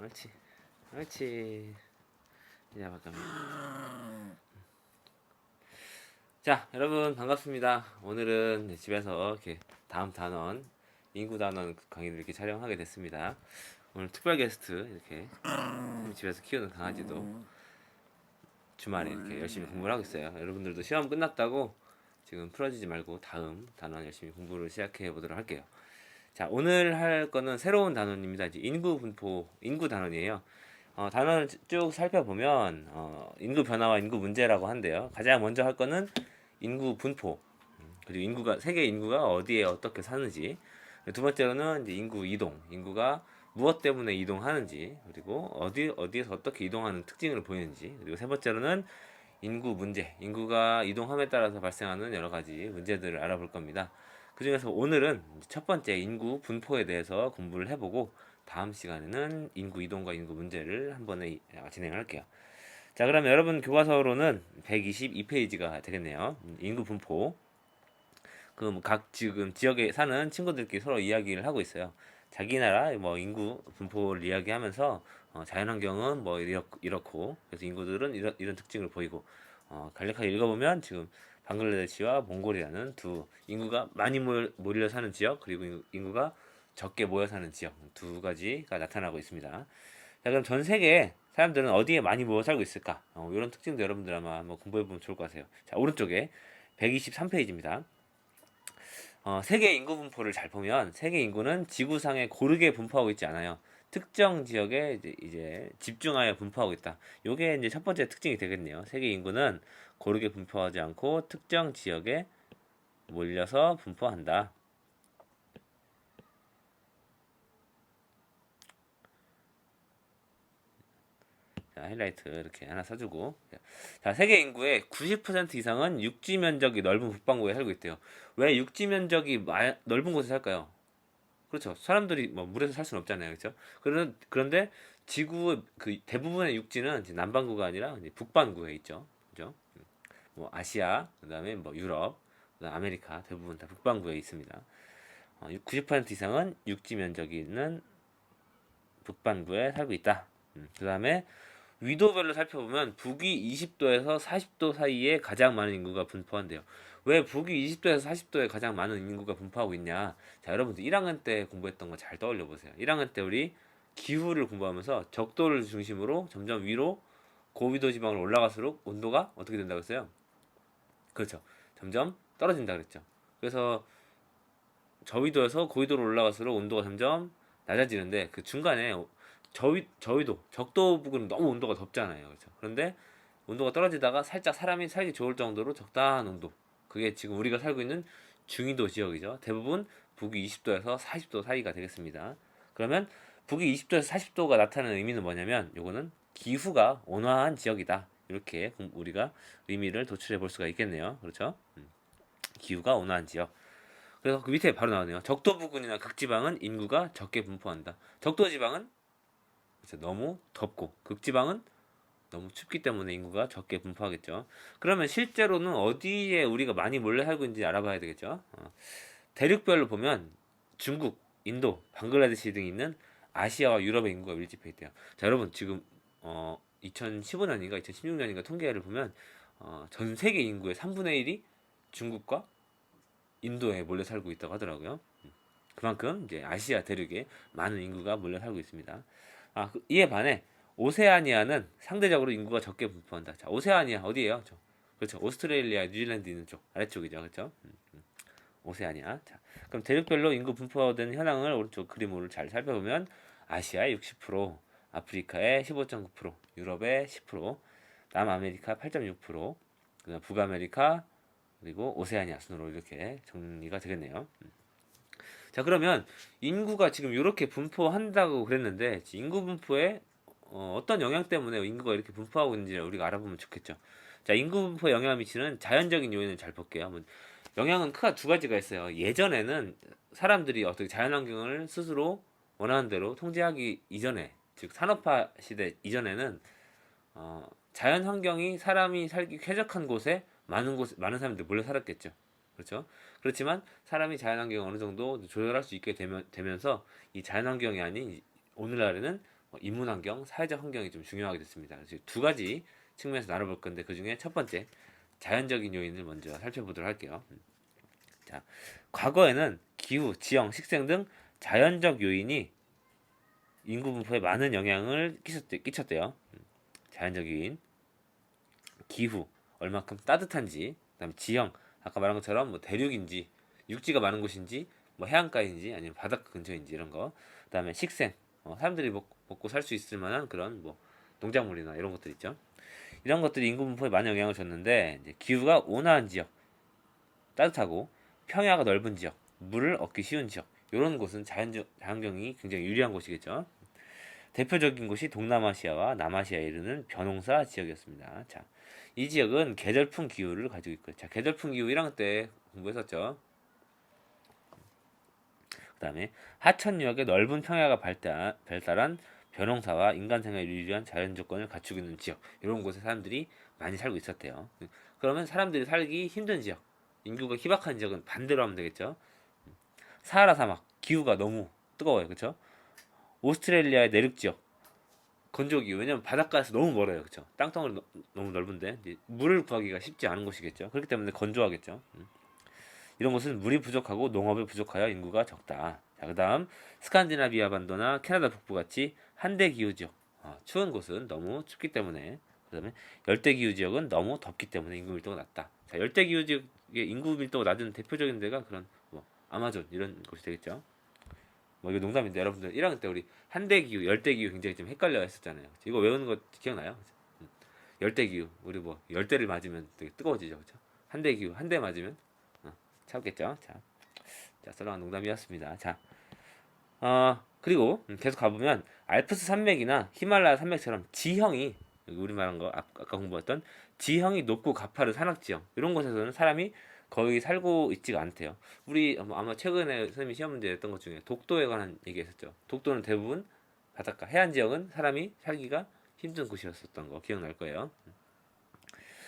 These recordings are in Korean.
옳지. 옳지. 이제 바꿔면. 자, 여러분 반갑습니다. 오늘은 집에서 이렇게 다음 단원, 인구 단원 강의를 이렇게 촬영하게 됐습니다. 오늘 특별 게스트 이렇게 집에서 키우는 강아지도 주말에 이렇게 열심히 공부를 하고 있어요. 여러분들도 시험 끝났다고 지금 풀어지지 말고 다음 단원 열심히 공부를 시작해 보도록 할게요. 자, 오늘 할 거는 새로운 단원입니다. 이제 인구 분포, 인구 단원이에요. 단원을 쭉 살펴보면 인구 변화와 인구 문제라고 한대요. 가장 먼저 할 거는 인구 분포, 그리고 인구가 세계 인구가 어디에 어떻게 사는지. 두 번째로는 이제 인구 이동, 인구가 무엇 때문에 이동하는지, 그리고 어디에서 어떻게 이동하는 특징을 보이는지. 그리고 세 번째로는 인구 문제, 인구가 이동함에 따라서 발생하는 여러 가지 문제들을 알아볼 겁니다. 그 중에서 오늘은 첫 번째 인구 분포에 대해서 공부를 해보고 다음 시간에는 인구 이동과 인구 문제를 한 번에 진행을 할게요. 자, 그러면 여러분 교과서로는 122페이지가 되겠네요. 인구 분포. 각 지금 지역에 사는 친구들끼리 서로 이야기를 하고 있어요. 자기 나라 뭐 인구 분포를 이야기하면서 자연환경은 뭐 이렇고 그래서 인구들은 이런 특징을 보이고 간략하게 읽어보면 지금 방글라데시와 몽골이라는 두 인구가 많이 몰려 사는 지역 그리고 인구가 적게 모여 사는 지역 두 가지가 나타나고 있습니다. 자, 그럼 전 세계 사람들은 어디에 많이 모여 살고 있을까? 이런 특징도 여러분들 아마 한번 공부해보면 좋을 것 같아요. 자, 오른쪽에 123페이지입니다. 세계 인구 분포를 잘 보면 세계 인구는 지구상에 고르게 분포하고 있지 않아요. 특정 지역에 이제 집중하여 분포하고 있다. 요게 이제 첫 번째 특징이 되겠네요. 세계 인구는 고르게 분포하지 않고 특정 지역에 몰려서 분포한다. 자, 하이라이트 이렇게 하나 써주고. 자, 세계 인구의 90% 이상은 육지 면적이 넓은 북반구에 살고 있대요. 왜 육지 면적이 넓은 곳에 살까요? 그렇죠. 사람들이 뭐 물에서 살 수는 없잖아요. 그렇죠? 그런데 지구 그 대부분의 육지는 이제 남반구가 아니라 이제 북반구에 있죠. 그죠? 뭐 아시아, 그다음에 뭐 유럽, 그다음 아메리카 대부분 다 북반구에 있습니다. 90% 이상은 육지 면적이 있는 북반구에 살고 있다. 그다음에 위도별로 살펴보면 북위 20도에서 40도 사이에 가장 많은 인구가 분포한대요. 왜 북위 20도에서 40도에 가장 많은 인구가 분포하고 있냐? 자, 여러분들 1학년 때 공부했던 거 잘 떠올려 보세요. 1학년 때 우리 기후를 공부하면서 적도를 중심으로 점점 위로 고위도 지방으로 올라갈수록 온도가 어떻게 된다고 했어요? 그렇죠. 점점 떨어진다 그랬죠. 그래서 저위도에서 고위도로 올라갈수록 온도가 점점 낮아지는데 그 중간에 저위도 적도 부근은 너무 온도가 덥잖아요. 그렇죠? 그런데 온도가 떨어지다가 살짝 사람이 살기 좋을 정도로 적당한 온도. 그게 지금 우리가 살고 있는 중위도 지역이죠. 대부분 북위 20도에서 40도 사이가 되겠습니다. 그러면 북위 20도에서 40도가 나타나는 의미는 뭐냐면 요거는 기후가 온화한 지역이다. 이렇게 우리가 의미를 도출해 볼 수가 있겠네요. 그렇죠? 기후가 온화한 지역. 그래서 그 밑에 바로 나오네요. 적도 부근이나 극지방은 인구가 적게 분포한다. 적도 지방은 그렇죠. 너무 덥고 극지방은 너무 춥기 때문에 인구가 적게 분포하겠죠. 그러면 실제로는 어디에 우리가 많이 몰려 살고 있는지 알아봐야 되겠죠. 대륙별로 보면 중국, 인도, 방글라데시 등이 있는 아시아와 유럽의 인구가 밀집해 있대요. 자, 여러분 지금 2015년인가 2016년인가 통계를 보면 전 세계 인구의 3분의 1이 중국과 인도에 몰려 살고 있다고 하더라고요. 그만큼 이제 아시아 대륙에 많은 인구가 몰려 살고 있습니다. 이에 반해 오세아니아는 상대적으로 인구가 적게 분포한다. 자, 오세아니아 어디예요? 그렇죠. 오스트레일리아, 뉴질랜드 있는 쪽 아래쪽이죠. 그렇죠? 오세아니아. 자, 그럼 대륙별로 인구 분포된 현황을 오른쪽 그림으로 잘 살펴보면 아시아의 60%, 아프리카의 15.9%, 유럽의 10%, 남아메리카 8.6%, 그다음 북아메리카 그리고 오세아니아 순으로 이렇게 정리가 되겠네요. 자, 그러면 인구가 지금 이렇게 분포한다고 그랬는데 인구 분포에 떤 영향 때문에 인구가 이렇게 분포하고 있는지 우리가 알아보면 좋겠죠. 자, 인구 분포에 영향을 미치는 자연적인 요인을 잘 볼게요. 영향은 크게 두 가지가 있어요. 예전에는 사람들이 어떻게 자연환경을 스스로 원하는 대로 통제하기 이전에, 즉 산업화 시대 이전에는 자연환경이 사람이 살기 쾌적한 곳에 많은 사람들이 몰려 살았겠죠. 그렇죠? 그렇지만 사람이 자연환경을 어느 정도 조절할 수 있게 되면서 이 자연환경이 아닌 오늘날에는 인문 환경, 사회적 환경이 좀 중요하게 됐습니다. 그래서 두 가지 측면에서 나눠볼 건데 그 중에 첫 번째 자연적인 요인을 먼저 살펴보도록 할게요. 자, 과거에는 기후, 지형, 식생 등 자연적 요인이 인구 분포에 많은 영향을 끼쳤대요. 자연적 요인, 기후, 얼마큼 따뜻한지, 그다음에 지형, 아까 말한 것처럼 뭐 대륙인지, 육지가 많은 곳인지, 뭐 해안가인지, 아니면 바닷가 근처인지 이런 거. 그다음에 식생, 사람들이 먹고 살 수 있을 만한 그런 뭐 농작물이나 이런 것들 있죠. 이런 것들이 인구 분포에 많은 영향을 줬는데 이제 기후가 온화한 지역, 따뜻하고 평야가 넓은 지역, 물을 얻기 쉬운 지역, 이런 곳은 자연경이 굉장히 유리한 곳이겠죠. 대표적인 곳이 동남아시아와 남아시아에 이르는 벼농사 지역이었습니다. 자, 이 지역은 계절풍 기후를 가지고 있고요. 자, 계절풍 기후 1학년 때 공부했었죠. 그 다음에 하천유역의 넓은 평야가 발달한 벼농사와 인간 생활에 유리한 자연 조건을 갖추고 있는 지역, 이런 곳에 사람들이 많이 살고 있었대요. 그러면 사람들이 살기 힘든 지역, 인구가 희박한 지역은 반대로 하면 되겠죠. 사하라 사막, 기후가 너무 뜨거워요. 그렇죠? 오스트레일리아의 내륙 지역, 건조기, 왜냐면 바닷가에서 너무 멀어요. 그렇죠? 땅덩어리 너무 넓은데 이제 물을 구하기가 쉽지 않은 곳이겠죠. 그렇기 때문에 건조하겠죠. 이런 곳은 물이 부족하고 농업이 부족하여 인구가 적다. 자, 그다음 스칸디나비아 반도나 캐나다 북부 같이 한대 기후 지역, 추운 곳은 너무 춥기 때문에, 그다음에 열대 기후 지역은 너무 덥기 때문에 인구 밀도가 낮다. 자, 열대 기후 지역의 인구 밀도가 낮은 대표적인 데가 그런 뭐 아마존 이런 곳이 되겠죠. 뭐 이거 농담인데 여러분들 1학년 때 우리 한대 기후, 열대 기후 굉장히 좀 헷갈려 했었잖아요. 이거 외우는 거 기억나요? 열대 기후, 우리 뭐 열대를 맞으면 되게 뜨거워지죠, 그렇죠? 한대 기후, 한 대 맞으면 차겠죠. 자, 썰렁한 농담이었습니다. 자, 그리고 계속 가보면 알프스 산맥이나 히말라야 산맥처럼 지형이, 우리 말한 거 아까 공부했던 지형이 높고 가파른 산악지형 이런 곳에서는 사람이 거의 살고 있지가 않대요. 우리 아마 최근에 선생님이 시험 문제 냈던 것 중에 독도에 관한 얘기했었죠. 독도는 대부분 바닷가, 해안 지역은 사람이 살기가 힘든 곳이었었던 거 기억날 거예요.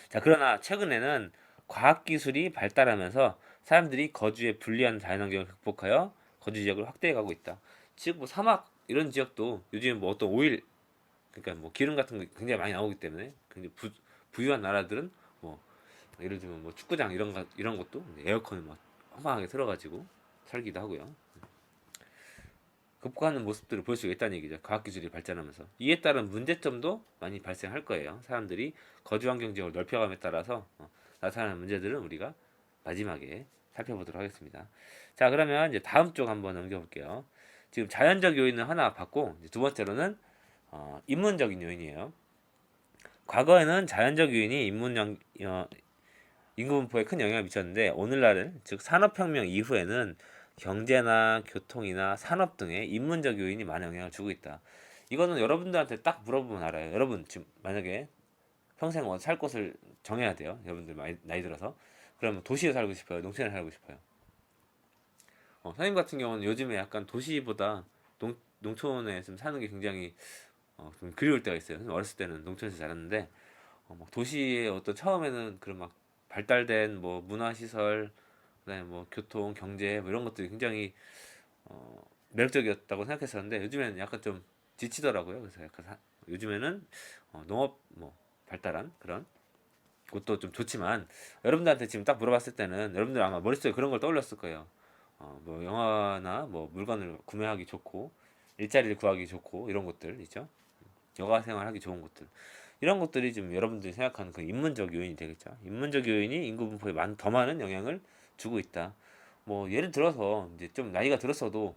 자, 그러나 최근에는 과학기술이 발달하면서 사람들이 거주에 불리한 자연환경을 극복하여 거주 지역을 확대해가고 있다. 즉, 뭐 사막 이런 지역도 요즘 뭐 어떤 오일, 그러니까 뭐 기름 같은 거 굉장히 많이 나오기 때문에 굉장히 부유한 나라들은 뭐 예를 들면 뭐 축구장 이런 것도 에어컨을 막 허망하게 틀어가지고 살기도 하고요. 극복하는 모습들을 볼 수 있다는 얘기죠. 과학기술이 발전하면서. 이에 따른 문제점도 많이 발생할 거예요. 사람들이 거주 환경 지역을 넓혀감에 따라서 나타나는 문제들은 우리가 마지막에 살펴보도록 하겠습니다. 자, 그러면 이제 다음 쪽 한번 넘겨볼게요. 지금 자연적 요인은 하나 봤고, 두 번째로는 인문적인 요인이에요. 과거에는 자연적 요인이 인구 분포에 큰 영향을 미쳤는데, 오늘날은 즉 산업혁명 이후에는 경제나 교통이나 산업 등의 인문적 요인이 많은 영향을 주고 있다. 이거는 여러분들한테 딱 물어보면 알아요. 여러분 지금 만약에 평생 살 곳을 정해야 돼요. 여러분들 나이 들어서. 그러면 도시에 살고 싶어요? 농촌에 살고 싶어요? 선생님 같은 경우는 요즘에 약간 도시보다 농촌에 좀 사는 게 굉장히 좀 그리울 때가 있어요. 어렸을 때는 농촌에서 자랐는데 막 도시에 어떤 처음에는 그런 막 발달된 뭐 문화시설, 그다음에 뭐 교통, 경제 뭐 이런 것들이 굉장히 매력적이었다고 생각했었는데 요즘에는 약간 좀 지치더라고요. 그래서 약간 요즘에는 농업 뭐 발달한 그런 곳도 좀 좋지만 여러분들한테 지금 딱 물어봤을 때는 여러분들 아마 머릿속에 그런 걸 떠올렸을 거예요. 뭐 영화나 뭐 물건을 구매하기 좋고 일자리를 구하기 좋고 이런 것들 있죠. 여가 생활하기 좋은 곳들. 이런 것들이 좀 여러분들이 생각하는 그 인문적 요인이 되겠죠. 인문적 요인이 인구 분포에 더 많은 영향을 주고 있다. 뭐 예를 들어서 이제 좀 나이가 들었어도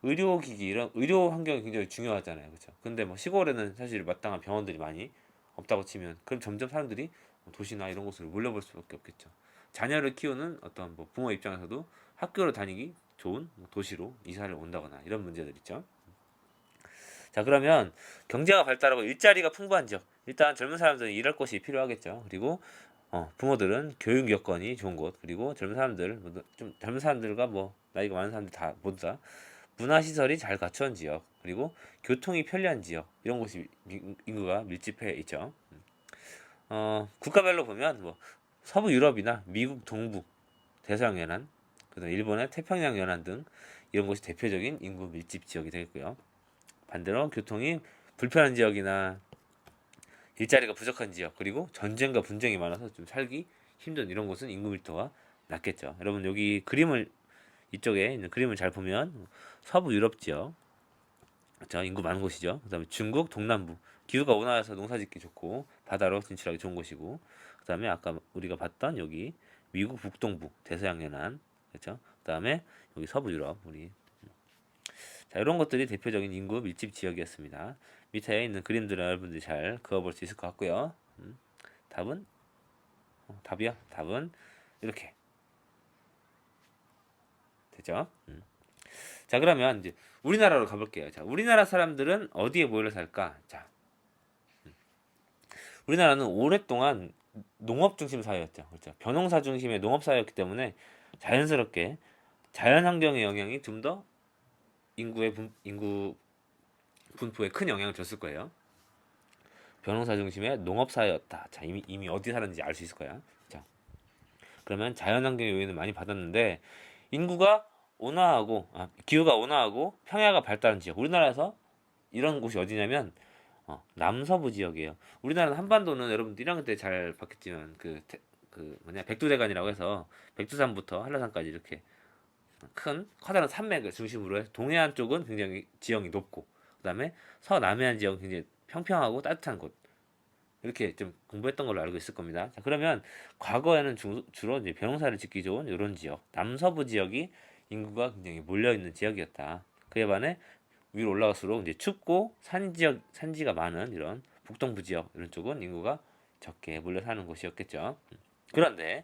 의료기기 이런 의료 환경이 굉장히 중요하잖아요. 그렇죠? 근데 뭐 시골에는 사실 마땅한 병원들이 많이 없다고 치면 그럼 점점 사람들이 뭐 도시나 이런 곳으로 몰려볼 수밖에 없겠죠. 자녀를 키우는 어떤 뭐 부모 입장에서도 학교를 다니기 좋은 뭐 도시로 이사를 온다거나 이런 문제들 있죠. 자, 그러면 경제가 발달하고 일자리가 풍부한 지역. 일단 젊은 사람들은 일할 곳이 필요하겠죠. 그리고 부모들은 교육 여건이 좋은 곳. 그리고 좀 젊은 사람들과 뭐 나이가 많은 사람들 다 모두 다 문화시설이 잘 갖춰진 지역. 그리고 교통이 편리한 지역. 이런 곳이 인구가 밀집해 있죠. 국가별로 보면 뭐 서부 유럽이나 미국 동부 대서양 연안, 그다음 일본의 태평양 연안 등 이런 곳이 대표적인 인구 밀집 지역이 되겠고요. 반대로 교통이 불편한 지역이나 일자리가 부족한 지역, 그리고 전쟁과 분쟁이 많아서 좀 살기 힘든 이런 곳은 인구 밀도가 낮겠죠. 여러분 여기 그림을 이쪽에 있는 그림을 잘 보면 서부 유럽 지역, 자 인구 많은 곳이죠. 그다음에 중국 동남부 기후가 온화해서 농사짓기 좋고 바다로 진출하기 좋은 곳이고, 그다음에 아까 우리가 봤던 여기 미국 북동부 대서양 연안, 그렇죠. 그다음에 여기 서부 유럽 우리, 자 이런 것들이 대표적인 인구 밀집 지역이었습니다. 밑에 있는 그림들을 여러분들이 잘 그어볼 수 있을 것 같고요. 답은 답이요. 답은 이렇게 되죠. 자 그러면 이제 우리나라로 가볼게요. 자 우리나라 사람들은 어디에 모여 살까? 자 우리나라는 오랫동안 농업 중심 사회였죠. 그렇죠. 벼농사 중심의 농업 사회였기 때문에 자연스럽게 자연 환경의 영향이 좀 더 인구 분포에 큰 영향을 줬을 거예요. 벼농사 중심의 농업 사회였다. 자 이미 어디 사는지 알 수 있을 거야. 자 그러면 자연 환경의 요인을 많이 받았는데 인구가 온화하고 기후가 온화하고 평야가 발달한 지역, 우리나라에서 이런 곳이 어디냐면 남서부 지역이에요. 우리나라는 한반도는 여러분들 1학년 때 잘 봤겠지만 그 뭐냐 백두대간이라고 해서 백두산부터 한라산까지 이렇게 큰 커다란 산맥을 중심으로 해서 동해안 쪽은 굉장히 지형이 높고, 그다음에 서남해안 지역은 굉장히 평평하고 따뜻한 곳, 이렇게 좀 공부했던 걸로 알고 있을 겁니다. 자, 그러면 과거에는 주로 이제 벼농사를 짓기 좋은 이런 지역, 남서부 지역이 인구가 굉장히 몰려 있는 지역이었다. 그에 반해 위로 올라갈수록 이제 춥고 산지가 많은 이런 북동부 지역 이런 쪽은 인구가 적게 몰려 사는 곳이었겠죠. 그런데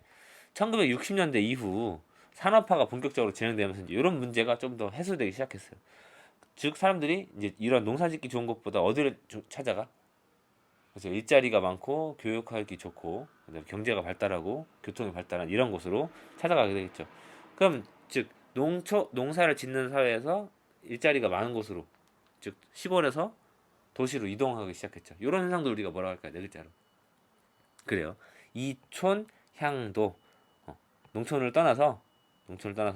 1960년대 이후 산업화가 본격적으로 진행되면서 이제 이런 문제가 좀 더 해소되기 시작했어요. 즉 사람들이 이제 이런 농사짓기 좋은 곳보다 어디를 찾아가? 그래서 일자리가 많고 교육하기 좋고 그다음에 경제가 발달하고 교통이 발달한 이런 곳으로 찾아가게 되겠죠. 그럼 즉 농사를 짓는 사회에서 일자리가 많은 곳으로, 즉 시골에서 도시로 이동하기 시작했죠. 이런 현상도 우리가 뭐라고 할까요? 네 글자로. 그래요. 이촌향도. 농촌을 떠나서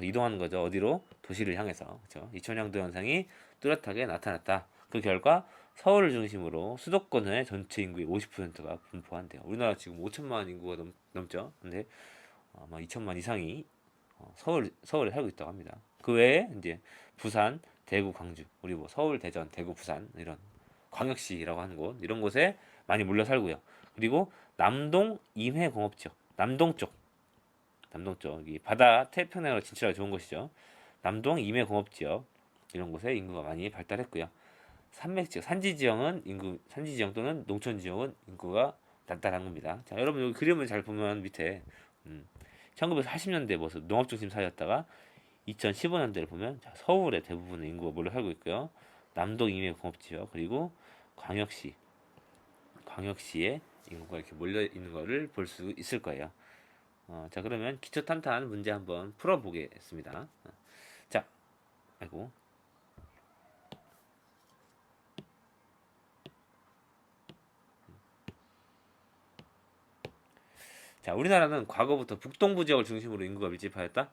이동하는 거죠. 어디로? 도시를 향해서. 그렇죠? 이촌향도 현상이 뚜렷하게 나타났다. 그 결과 서울을 중심으로 수도권의 전체 인구의 50%가 분포한대요. 우리나라 지금 5천만 인구가 넘죠. 근데 아마 2천만 이상이 서울에 살고 있다고 합니다. 그 외에 이제 부산, 대구, 광주, 우리 뭐 서울, 대전, 대구, 부산 이런 광역시라고 하는 곳, 이런 곳에 많이 몰려 살고요. 그리고 남동 임해공업지역, 남동 쪽, 이 바다 태평양으로 진출하기 좋은 곳이죠. 남동 임해공업지역 이런 곳에 인구가 많이 발달했고요. 산맥 지역, 산지 지형 또는 농촌 지역은 인구가 단단한 겁니다. 자, 여러분 여기 그림을 잘 보면 밑에 1940년대 모습 농업 중심 사회였다가 2015년대를 보면 서울의 대부분의 인구가 몰려 살고 있고요. 남동 임해 공업지역 그리고 광역시에 인구가 이렇게 몰려 있는 것을 볼 수 있을 거예요. 자 그러면 기초 탄탄 문제 한번 풀어보겠습니다. 자, 아이고. 자, 우리나라는 과거부터 북동부 지역을 중심으로 인구가 밀집하였다?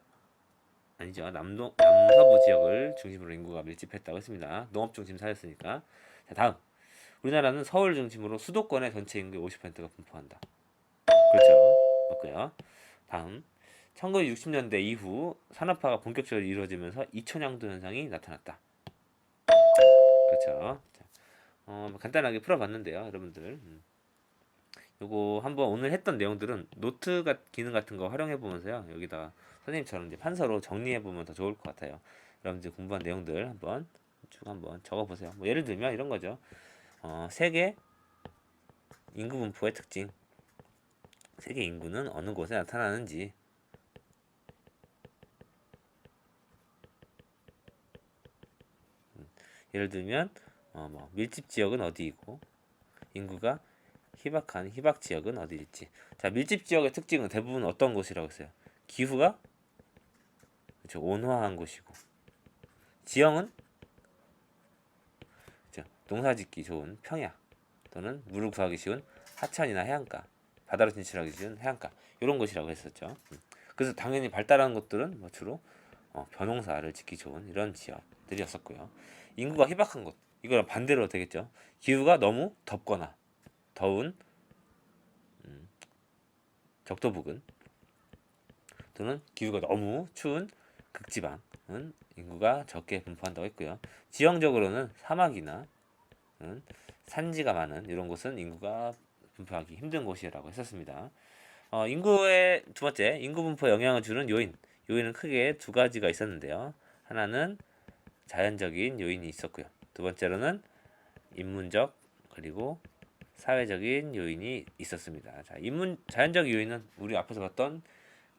아니죠. 남서부 지역을 중심으로 인구가 밀집했다고 했습니다. 농업 중심 사회였으니까. 자, 다음. 우리나라는 서울 중심으로 수도권의 전체 인구의 50%가 분포한다. 그렇죠. 맞고요. 다음. 1960년대 이후 산업화가 본격적으로 이루어지면서 이촌양도 현상이 나타났다. 그렇죠. 자, 간단하게 풀어봤는데요, 여러분들. 요거 한번 오늘 했던 내용들은 노트 기능 같은 거 활용해 보면서요, 여기다 선생님처럼 이제 판서로 정리해 보면 더 좋을 것 같아요. 여러분들 공부한 내용들 한번 쭉 한번 적어 보세요. 뭐 예를 들면 이런 거죠. 세계 인구 분포의 특징. 세계 인구는 어느 곳에 나타나는지. 예를 들면 뭐 밀집 지역은 어디이고 인구가 희박 지역은 어디일지. 자, 밀집 지역의 특징은 대부분 어떤 곳이라고 했어요? 기후가 그렇죠, 온화한 곳이고, 지형은 그렇죠, 농사짓기 좋은 평야 또는 물을 구하기 쉬운 하천이나 해안가, 바다로 진출하기 쉬운 해안가 이런 곳이라고 했었죠. 그래서 당연히 발달한 곳들은 뭐 주로 벼농사를 짓기 좋은 이런 지역들이었었고요. 인구가 희박한 곳, 이거랑 반대로 되겠죠. 기후가 너무 덥거나 더운 적도 부근 또는 기후가 너무 추운 극지방은 인구가 적게 분포한다고 했고요. 지형적으로는 사막이나 산지가 많은 이런 곳은 인구가 분포하기 힘든 곳이라고 했었습니다. 인구의 두 번째, 인구 분포에 영향을 주는 요인은 크게 두 가지가 있었는데요. 하나는 자연적인 요인이 있었고요. 두 번째로는 인문적 그리고 사회적인 요인이 있었습니다. 자, 자연적 요인은 우리 앞에서 봤던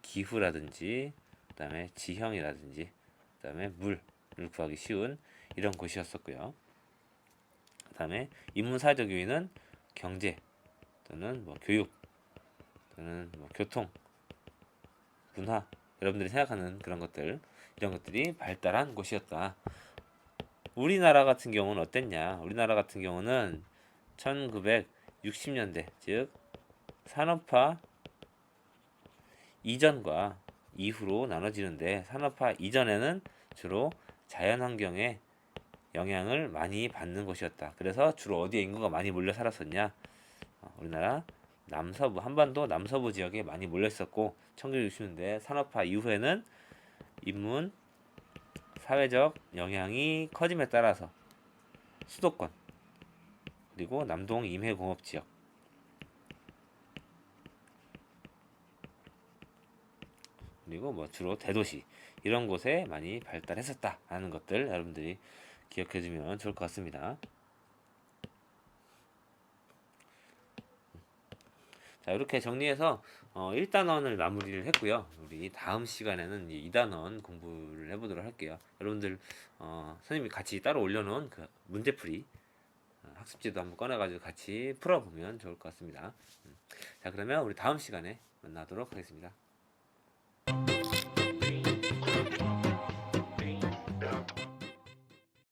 기후라든지 그다음에 지형이라든지 그다음에 물을 구하기 쉬운 이런 곳이었었고요. 그다음에 인문사회적 요인은 경제 또는 뭐 교육 또는 뭐 교통, 문화 여러분들이 생각하는 그런 것들 이런 것들이 발달한 곳이었다. 우리나라 같은 경우는 어땠냐? 우리나라 같은 경우는 1960년대 즉 산업화 이전과 이후로 나눠지는데 산업화 이전에는 주로 자연환경에 영향을 많이 받는 곳이었다. 그래서 주로 어디에 인구가 많이 몰려 살았었냐? 우리나라 남서부, 한반도 남서부 지역에 많이 몰려 있었고 1960년대 산업화 이후에는 인문, 사회적 영향이 커짐에 따라서 수도권 그리고 남동 임해공업 지역 그리고 뭐 주로 대도시 이런 곳에 많이 발달했었다라는 것들 여러분들이 기억해주면 좋을 것 같습니다. 자, 이렇게 정리해서 1단원을 마무리를 했고요. 우리 다음 시간에는 2단원 공부를 해보도록 할게요. 여러분들 선생님이 같이 따로 올려놓은 그 문제풀이 학습지도 한번 꺼내가지고 같이 풀어보면 좋을 것 같습니다. 자, 그러면 우리 다음 시간에 만나도록 하겠습니다.